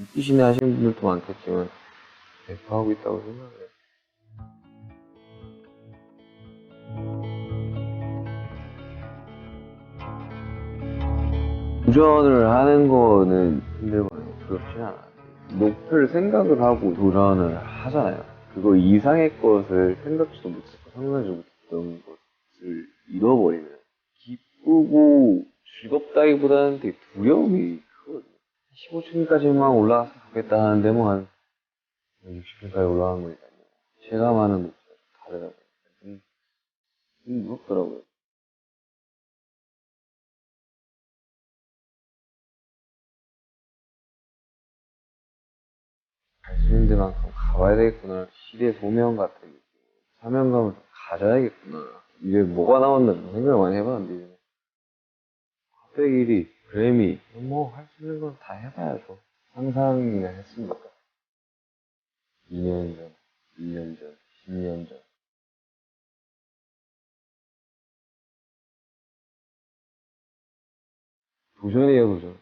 웃기시네 하시는 분들도 많겠지만, 대파하고 있다고 생각해요. 도전을 하는 거는 힘들거든요. 그렇진 않아요. 목표를 생각을 하고 도전을 하잖아요. 그거 이상의 것을 생각지도 못했고 상상하지 못했던 것을 잃어버리면 기쁘고 즐겁다기보다는 되게 두려움이 크거든요. 15층까지만 올라가서 가겠다 하는데 뭐 한 60층까지 올라간 거니까요. 체감하는 목표가 좀 다르다 보니까 좀 무섭더라고요. 갈 수 있는 데만큼 가봐야 되겠구나. 시대 소명 같은 느낌. 사명감을 좀 가져야겠구나. 이제 뭐가 나왔나 좀 생각을 많이 해봤는데, 이제 흑백 1위, 그래미, 뭐 할 수 있는 건 다 해봐야죠. 상상이나 했으니까. 2년 전, 1년 전, 10년 전. 도전이에요, 도전.